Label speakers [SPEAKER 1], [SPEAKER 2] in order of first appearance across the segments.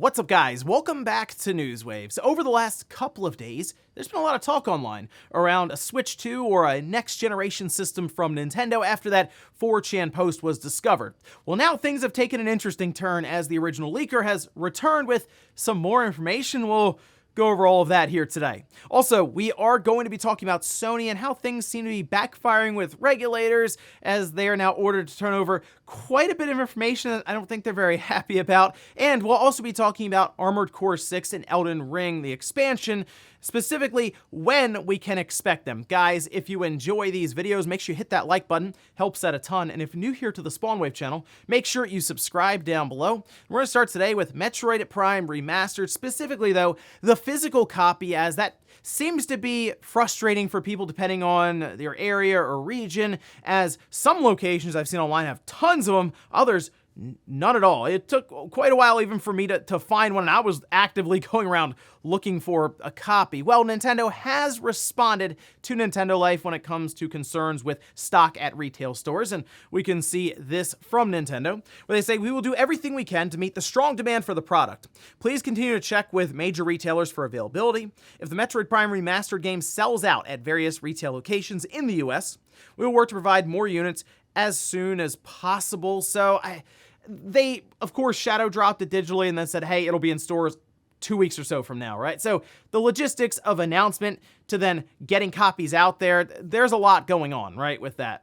[SPEAKER 1] What's up, guys? Welcome back to Newswaves. Over the last couple of days, there's been a lot of talk online around a Switch 2 or a next-generation system from Nintendo after that 4chan post was discovered. Well, now things have taken an interesting turn as the original leaker has returned with some more information. We'll go over all of that here today. Also, we are going to be talking about Sony and how things seem to be backfiring with regulators as they are now ordered to turn over quite a bit of information that I don't think they're very happy about. And we'll also be talking about Armored Core 6 and Elden Ring, the expansion, specifically when we can expect them. Guys, if you enjoy these videos, make sure you hit that like button, helps out a ton. And if you're new here to the Spawnwave channel, make sure you subscribe down below. We're going to start today with Metroid Prime Remastered, specifically though, the physical copy, as that seems to be frustrating for people depending on their area or region, as some locations I've seen online have tons of them, others none at all. It took quite a while even for me to find one, and I was actively going around looking for a copy. Well, Nintendo has responded to Nintendo Life when it comes to concerns with stock at retail stores, and we can see this from Nintendo, where they say, "We will do everything we can to meet the strong demand for the product. Please continue to check with major retailers for availability. If the Metroid Prime Remastered game sells out at various retail locations in the US, we will work to provide more units as soon as possible." So they, of course, shadow dropped it digitally and then said, hey, it'll be in stores 2 weeks or so from now, right? So the logistics of announcement to then getting copies out there, there's a lot going on, right, with that.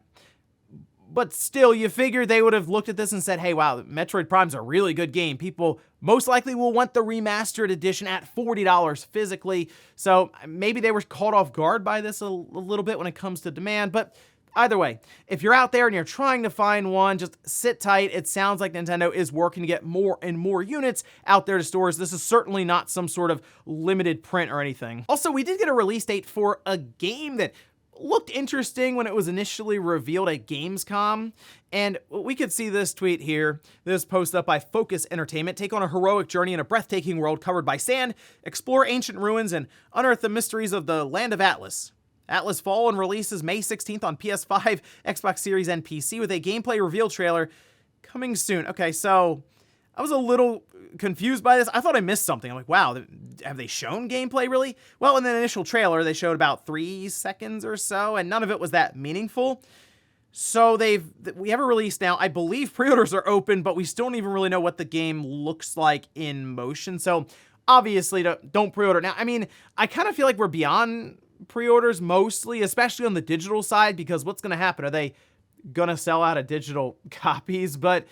[SPEAKER 1] But still, you figure they would have looked at this and said, hey, wow, Metroid Prime's a really good game. People most likely will want the remastered edition at $40 physically. So maybe they were caught off guard by this a little bit when it comes to demand, but either way, if you're out there and you're trying to find one, just sit tight. It sounds like Nintendo is working to get more and more units out there to stores. This is certainly not some sort of limited print or anything. Also, we did get a release date for a game that looked interesting when it was initially revealed at Gamescom, and we could see this tweet here. This post up by Focus Entertainment. Take on a heroic journey in a breathtaking world covered by sand, explore ancient ruins, and unearth the mysteries of the land of Atlas. Atlas Fallen releases May 16th on PS5, Xbox Series, and PC with a gameplay reveal trailer coming soon. Okay, so I was a little confused by this. I thought I missed something. I'm like, wow, have they shown gameplay really? Well, in the initial trailer, they showed about 3 seconds or so, and none of it was that meaningful. So we have a release now. I believe pre-orders are open, but we still don't even really know what the game looks like in motion. So obviously, don't pre-order. Now, I mean, I kind of feel like we're beyond pre-orders mostly, especially on the digital side, because what's going to happen? Are they going to sell out of digital copies? But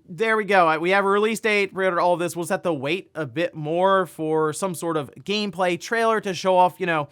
[SPEAKER 1] there we go. We have a release date, pre-ordered all of this. We'll just have to wait a bit more for some sort of gameplay trailer to show off, you know,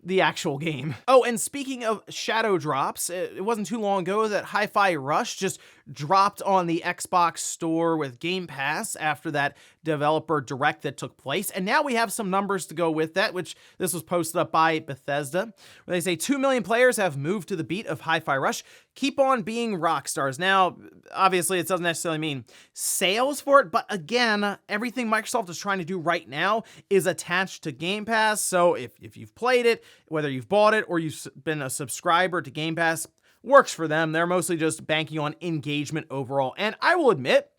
[SPEAKER 1] the actual game. Oh, and speaking of shadow drops, it wasn't too long ago that Hi-Fi Rush just dropped on the Xbox store with Game Pass after that developer direct that took place. And now we have some numbers to go with that, which this was posted up by Bethesda, where they say 2 million players have moved to the beat of Hi-Fi Rush. Keep on being rock stars. Now, obviously, it doesn't necessarily mean sales for it, but again, everything Microsoft is trying to do right now is attached to Game Pass. So if you've played it, whether you've bought it or you've been a subscriber to Game Pass, works for them. They're mostly just banking on engagement overall. And I will admit,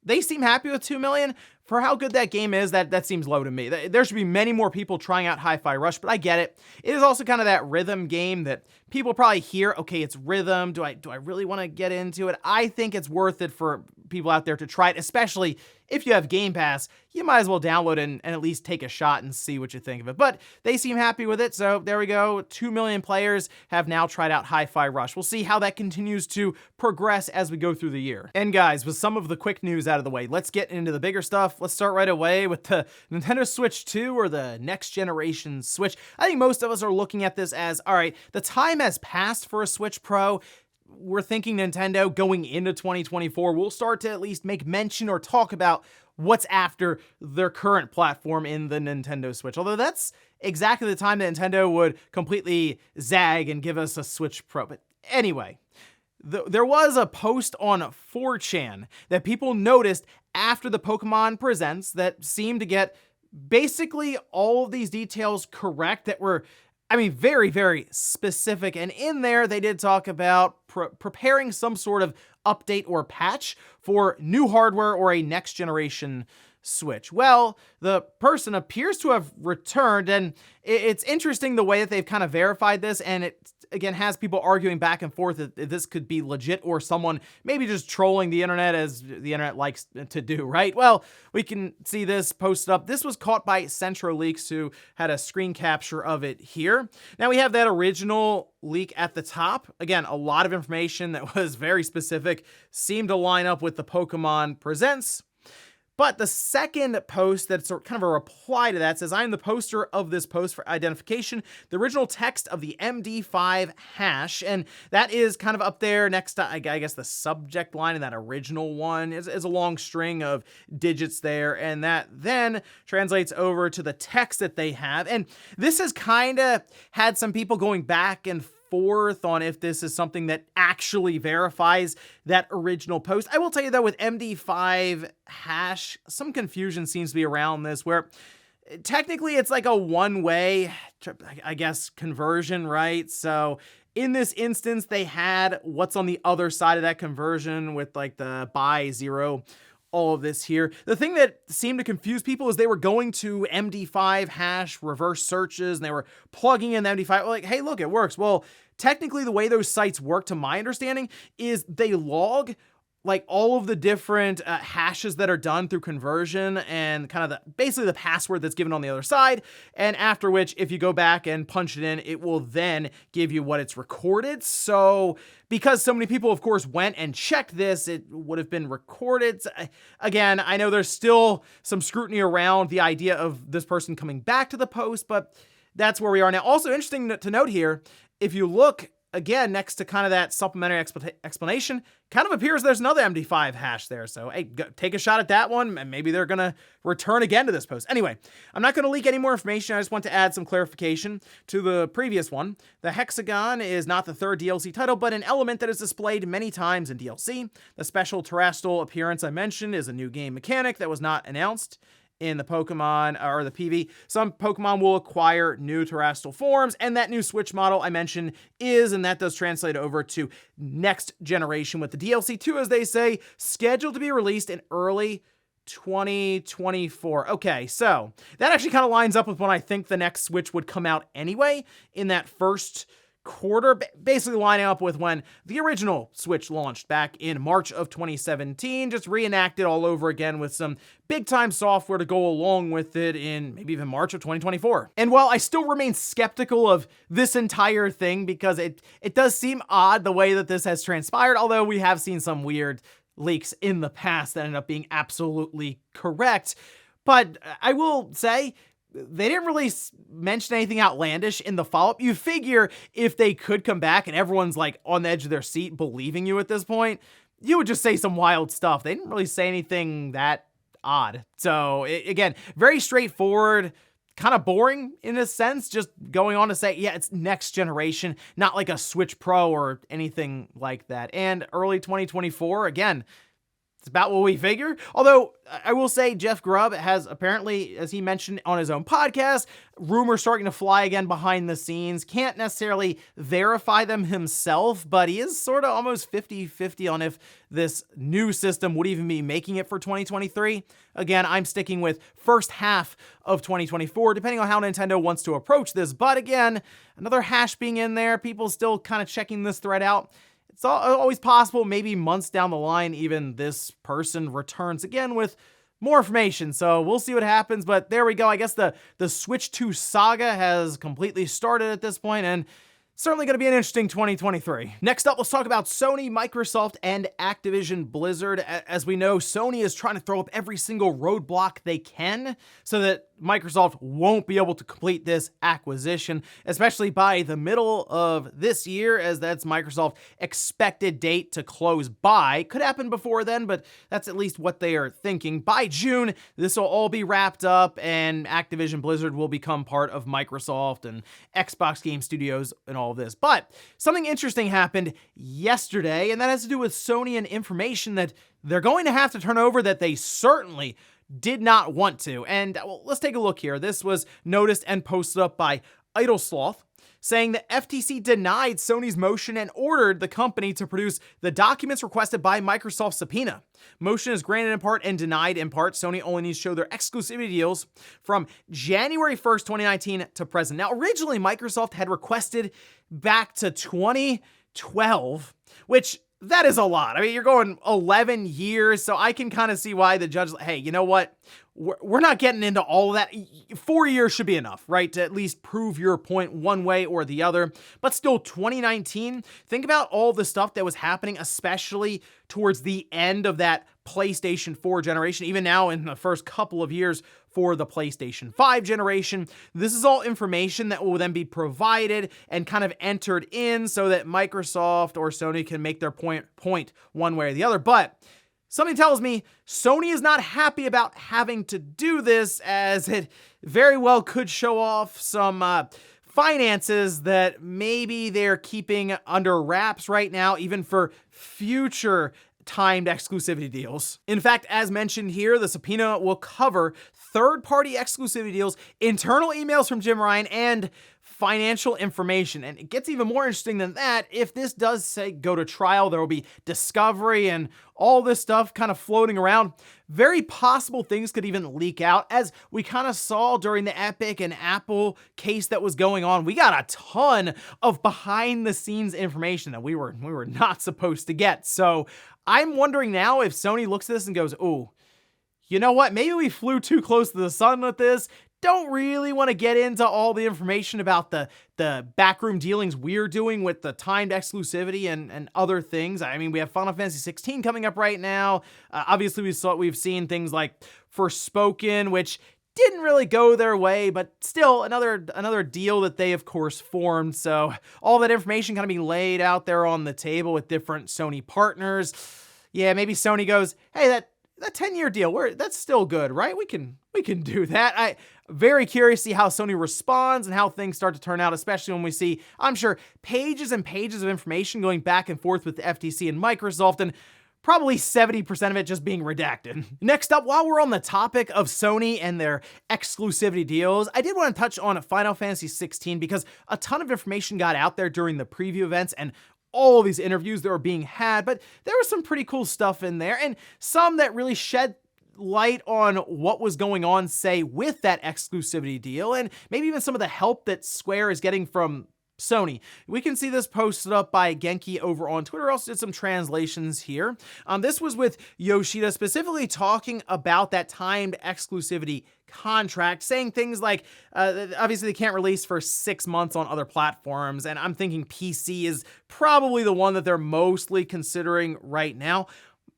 [SPEAKER 1] they seem happy with 2 million. For how good that game is, that seems low to me. There should be many more people trying out Hi-Fi Rush, but I get it. It is also kind of that rhythm game that people probably hear, okay, it's rhythm. Do I really want to get into it? I think it's worth it for people out there to try it, especially if you have Game Pass. You might as well download it and at least take a shot and see what you think of it. But they seem happy with it, so there we go. 2 million players have now tried out Hi-Fi Rush. We'll see how that continues to progress as we go through the year. And guys, with some of the quick news out of the way, let's get into the bigger stuff. Let's start right away with the Nintendo Switch 2 or the next generation Switch. I think most of us are looking at this as, all right, the time has passed for a Switch Pro. We're thinking Nintendo going into 2024 will start to at least make mention or talk about what's after their current platform in the Nintendo Switch. Although that's exactly the time that Nintendo would completely zag and give us a Switch Pro. But anyway, there was a post on 4chan that people noticed after the Pokemon Presents that seemed to get basically all of these details correct that were, I mean, very, very specific. And in there, they did talk about preparing some sort of update or patch for new hardware or a next generation Switch? Well, the person appears to have returned, and it's interesting the way that they've kind of verified this, and it again has people arguing back and forth that this could be legit or someone maybe just trolling the internet, as the internet likes to do, right? Well, we can see this posted up. This was caught by Centro Leaks, who had a screen capture of it here. Now we have that original leak at the top. Again, a lot of information that was very specific, seemed to line up with the Pokemon Presents. But the second post that's kind of a reply to that says, I am the poster of this post for identification, the original text of the MD5 hash. And that is kind of up there next to, I guess, the subject line in that original one is a long string of digits there. And that then translates over to the text that they have. And this has kind of had some people going back and forth on if this is something that actually verifies that original post. I will tell you though, with MD5 hash, some confusion seems to be around this, where technically it's like a one-way, I guess, conversion, right? So in this instance, they had what's on the other side of that conversion with like the by zero, all of this here. The thing that seemed to confuse people is they were going to MD5 hash reverse searches and they were plugging in the MD5, like, hey, look, it works. Well, technically the way those sites work, to my understanding, is they log like all of the different hashes that are done through conversion and kind of basically the password that's given on the other side. And after which, if you go back and punch it in, it will then give you what it's recorded. So because so many people, of course, went and checked this, it would have been recorded. Again, I know there's still some scrutiny around the idea of this person coming back to the post, but that's where we are now. Also interesting to note here, if you look again, next to kind of that supplementary explanation, kind of appears there's another MD5 hash there. So, hey, take a shot at that one, and maybe they're going to return again to this post. Anyway, I'm not going to leak any more information. I just want to add some clarification to the previous one. The hexagon is not the third DLC title, but an element that is displayed many times in DLC. The special terrestrial appearance I mentioned is a new game mechanic that was not announced in the Pokemon or the PV. Some Pokemon will acquire new terrestrial forms, and that new Switch model I mentioned is, and that does translate over to next generation with the DLC 2, as they say, scheduled to be released in early 2024. Okay, so that actually kind of lines up with when I think the next Switch would come out anyway, in that first quarter, basically lining up with when the original Switch launched back in March of 2017, just reenacted all over again with some big time software to go along with it in maybe even March of 2024. And while I still remain skeptical of this entire thing, because it does seem odd the way that this has transpired, although we have seen some weird leaks in the past that end up being absolutely correct, but I will say, they didn't really mention anything outlandish in the follow-up. You figure if they could come back and everyone's like on the edge of their seat believing you at this point, you would just say some wild stuff. They didn't really say anything that odd. So again, very straightforward, kind of boring in a sense, just going on to say, yeah, it's next generation, not like a Switch Pro or anything like that. And early 2024, again, it's about what we figure. Although I will say Jeff Grubb has apparently, as he mentioned on his own podcast, rumors starting to fly again behind the scenes. Can't necessarily verify them himself, but he is sort of almost 50-50 on if this new system would even be making it for 2023. Again, I'm sticking with first half of 2024, depending on how Nintendo wants to approach this. But again, another hash being in there, people still kind of checking this thread out. It's always possible, maybe months down the line, even this person returns again with more information. So we'll see what happens. But there we go. I guess the Switch 2 saga has completely started at this point, and certainly going to be an interesting 2023. Next up, let's talk about Sony, Microsoft, and Activision Blizzard. As we know, Sony is trying to throw up every single roadblock they can so that Microsoft won't be able to complete this acquisition, especially by the middle of this year, as that's Microsoft's expected date to close by. Could happen before then, but that's at least what they are thinking. By June, this will all be wrapped up, and Activision Blizzard will become part of Microsoft and Xbox Game Studios and all of this. But something interesting happened yesterday, and that has to do with Sony and information that they're going to have to turn over that they certainly did not want to. And well, let's take a look here. This was noticed and posted up by Idle Sloth. saying the FTC denied Sony's motion and ordered the company to produce the documents requested by Microsoft's subpoena. Motion is granted in part and denied in part. Sony only needs to show their exclusivity deals from January 1st, 2019 to present. Now, originally, Microsoft had requested back to 2012, which that is a lot. I mean, you're going 11 years, so I can kind of see why the judge, hey, you know what? We're not getting into all of that. 4 years should be enough, right? To at least prove your point one way or the other. But still, 2019, think about all the stuff that was happening, especially towards the end of that PlayStation 4 generation, even now in the first couple of years for the PlayStation 5 generation. This is all information that will then be provided and kind of entered in so that Microsoft or Sony can make their point one way or the other. But something tells me Sony is not happy about having to do this, as it very well could show off some finances that maybe they're keeping under wraps right now, even for future timed exclusivity deals. In fact, as mentioned here, the subpoena will cover third-party exclusivity deals, internal emails from Jim Ryan, and financial information. And it gets even more interesting than that. If this does, say, go to trial, there will be discovery and all this stuff kind of floating around. Very possible things could even leak out, as we kind of saw during the Epic and Apple case that was going on. We got a ton of behind-the-scenes information that we were not supposed to get. So I'm wondering now if Sony looks at this and goes, ooh, you know what? Maybe we flew too close to the sun with this. Don't really want to get into all the information about the backroom dealings we're doing with the timed exclusivity and other things. I mean, we have Final Fantasy 16 coming up right now. Obviously, we've seen things like Forspoken, which didn't really go their way, but still another deal that they, of course, formed. So all that information kind of being laid out there on the table with different Sony partners. Yeah, maybe Sony goes, hey, that 10-year deal, that's still good, right? We can do that. I'm very curious to see how Sony responds and how things start to turn out, especially when we see, I'm sure, pages and pages of information going back and forth with the FTC and Microsoft, and probably 70% of it just being redacted. Next up, while we're on the topic of Sony and their exclusivity deals, I did want to touch on Final Fantasy 16 because a ton of information got out there during the preview events and all of these interviews that were being had, but there was some pretty cool stuff in there, and some that really shed light on what was going on, say, with that exclusivity deal, and maybe even some of the help that Square is getting from Sony. We can see this posted up by Genki over on Twitter. I also did some translations here. This was with Yoshida specifically talking about that timed exclusivity contract, saying things like, obviously they can't release for 6 months on other platforms, and I'm thinking PC is probably the one that they're mostly considering right now.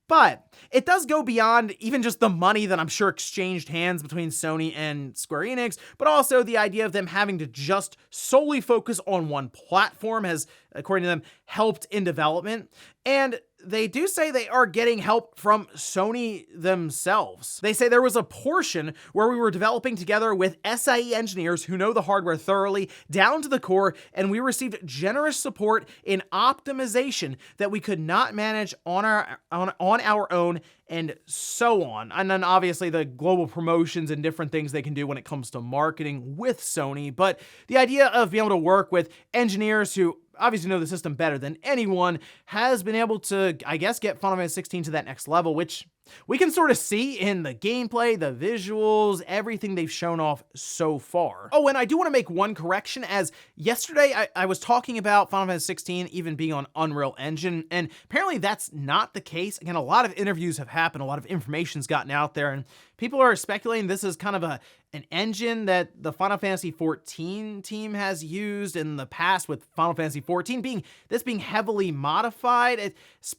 [SPEAKER 1] But it does go beyond even just the money that I'm sure exchanged hands between Sony and Square Enix, but also the idea of them having to just solely focus on one platform has, according to them, helped in development. And they do say they are getting help from Sony themselves. They say there was a portion where we were developing together with SIE engineers who know the hardware thoroughly, down to the core, and we received generous support in optimization that we could not manage on our own, and so on. And then obviously the global promotions and different things they can do when it comes to marketing with Sony. But the idea of being able to work with engineers who obviously know the system better than anyone has been able to, I guess, get Final Fantasy 16 to that next level, which we can sort of see in the gameplay, the visuals, everything they've shown off so far. Oh, and I do want to make one correction, as yesterday I was talking about Final Fantasy 16 even being on Unreal Engine, and apparently that's not the case. Again, a lot of interviews have happened, a lot of information's gotten out there, and people are speculating this is kind of an engine that the Final Fantasy 14 team has used in the past, with Final Fantasy 14 being heavily modified.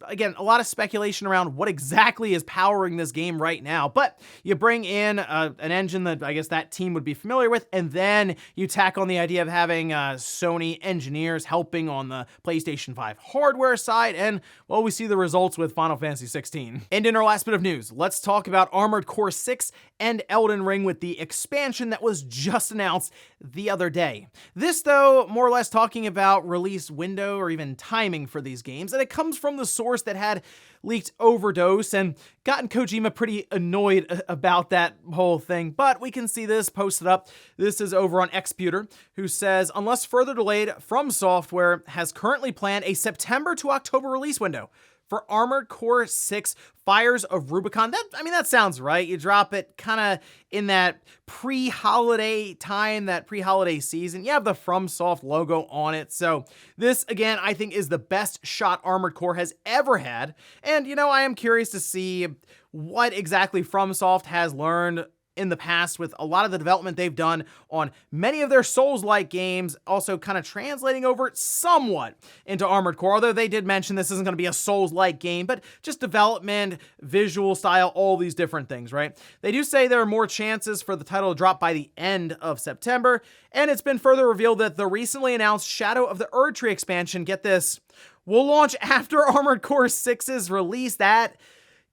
[SPEAKER 1] Again, a lot of speculation around what exactly is powering this game right now, but you bring in an engine that I guess that team would be familiar with, and then you tack on the idea of having Sony engineers helping on the PlayStation 5 hardware side, and well, we see the results with Final Fantasy 16. And in our last bit of news, let's talk about Armored Core 6 and Elden Ring with the expansion that was just announced the other day. This, though, more or less talking about release release window or even timing for these games, and it comes from the source that had leaked Overdose and gotten Kojima pretty annoyed about that whole thing. But we can see this posted up. This is over on Xputer, who says, unless further delayed, From Software has currently planned a September to October release window for Armored Core 6 Fires of Rubicon. That sounds right. You drop it kind of in that pre-holiday time, that pre-holiday season. You have the FromSoft logo on it. So this, again, I think is the best shot Armored Core has ever had. And, I am curious to see what exactly FromSoft has learned in the past with a lot of the development they've done on many of their Souls-like games, also kind of translating over somewhat into Armored Core, although they did mention this isn't going to be a Souls-like game, but just development, visual style, all these different things, right? They do say there are more chances for the title to drop by the end of September, and it's been further revealed that the recently announced Shadow of the Erdtree expansion, get this, will launch after Armored Core 6's release. That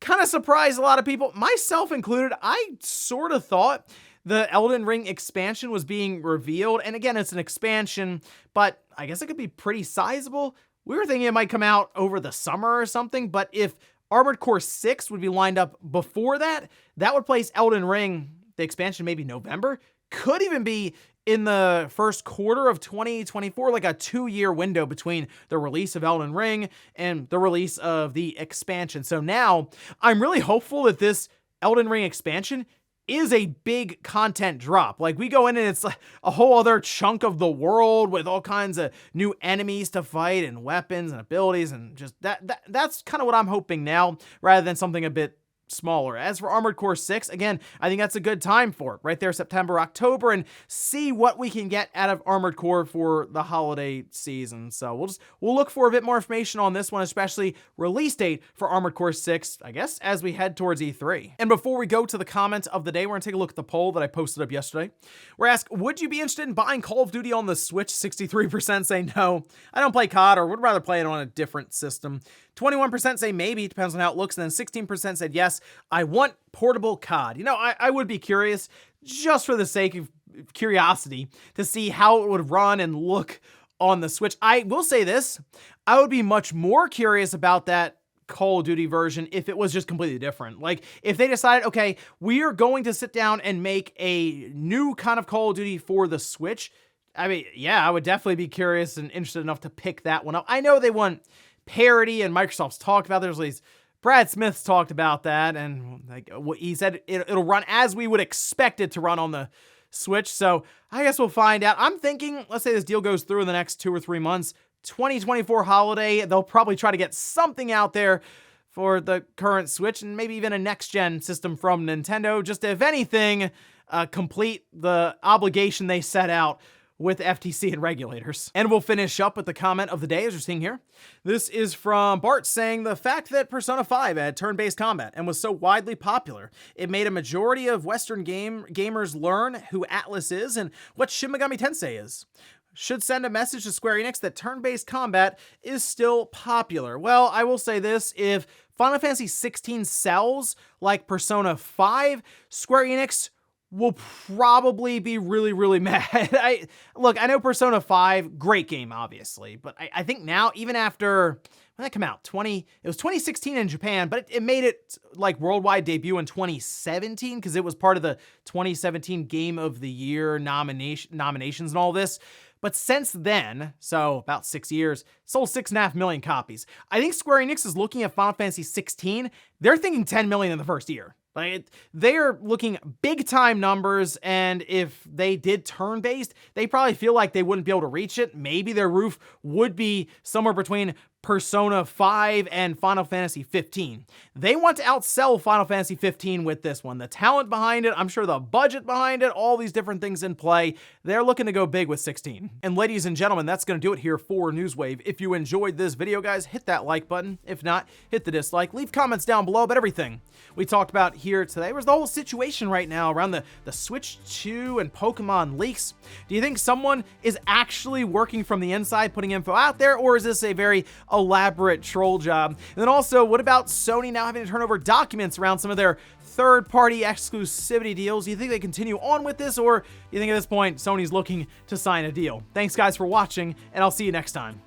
[SPEAKER 1] kind of surprised a lot of people, myself included. I sort of thought the Elden Ring expansion was being revealed. And again, it's an expansion, but I guess it could be pretty sizable. We were thinking it might come out over the summer or something, but if Armored Core 6 would be lined up before that, that would place Elden Ring, the expansion, maybe November. Could even be in the first quarter of 2024, like a 2-year window between the release of Elden Ring and the release of the expansion. So now I'm really hopeful that this Elden Ring expansion is a big content drop. Like, we go in and it's like a whole other chunk of the world with all kinds of new enemies to fight and weapons and abilities, and just that's kind of what I'm hoping now, rather than something a bit smaller. As for Armored Core 6, again, I think that's a good time for it. Right there, September, October, and see what we can get out of Armored Core for the holiday season. So we'll look for a bit more information on this one, especially release date for Armored Core 6, I guess, as we head towards E3. And before we go to the comment of the day, we're gonna take a look at the poll that I posted up yesterday. We're asked, would you be interested in buying Call of Duty on the Switch? 63% say no, I don't play COD, or would rather play it on a different system. 21% say maybe, depends on how it looks, and then 16% said yes, I want portable COD. I would be curious, just for the sake of curiosity, to see how it would run and look on the Switch. I will say this, I would be much more curious about that Call of Duty version if it was just completely different. Like, if they decided, okay, we are going to sit down and make a new kind of Call of Duty for the Switch, yeah, I would definitely be curious and interested enough to pick that one up. I know they want parity, and Microsoft's talked about, there's these, Brad Smith's talked about that, and like what he said, it'll run as we would expect it to run on the Switch. So I guess we'll find out. I'm thinking, let's say this deal goes through in the next 2 or 3 months, 2024 holiday, they'll probably try to get something out there for the current Switch, and maybe even a next-gen system from Nintendo, just if anything, complete the obligation they set out with FTC and regulators. And we'll finish up with the comment of the day, as you're seeing here. This is from Bart, saying, the fact that Persona 5 had turn-based combat and was so widely popular, it made a majority of Western gamers learn who Atlas is and what Shin Megami Tensei is. Should send a message to Square Enix that turn-based combat is still popular. Well, I will say this, if Final Fantasy 16 sells like Persona 5, Square Enix will probably be really, really mad. I know Persona 5, great game, obviously, but I think now, even after, when did that come out? It was 2016 in Japan, but it made it like worldwide debut in 2017, because it was part of the 2017 Game of the Year nominations and all this. But since then, so about 6 years, sold 6.5 million copies. I think Square Enix is looking at Final Fantasy 16. They're thinking 10 million in the first year. Like, they're looking big time numbers, and if they did turn-based, they probably feel like they wouldn't be able to reach it. Maybe their roof would be somewhere between Persona 5 and Final Fantasy 15. They want to outsell Final Fantasy 15 with this one. The talent behind it, I'm sure the budget behind it, all these different things in play. They're looking to go big with 16. And ladies and gentlemen, that's going to do it here for Newswave. If you enjoyed this video, guys, hit that like button. If not, hit the dislike. Leave comments down below about everything we talked about here today. Was the whole situation right now around the Switch 2 and Pokemon leaks. Do you think someone is actually working from the inside, putting info out there, or is this a very elaborate troll job? And then also, what about Sony now having to turn over documents around some of their third-party exclusivity deals? Do you think they continue on with this, or do you think at this point Sony's looking to sign a deal? Thanks guys for watching, and I'll see you next time.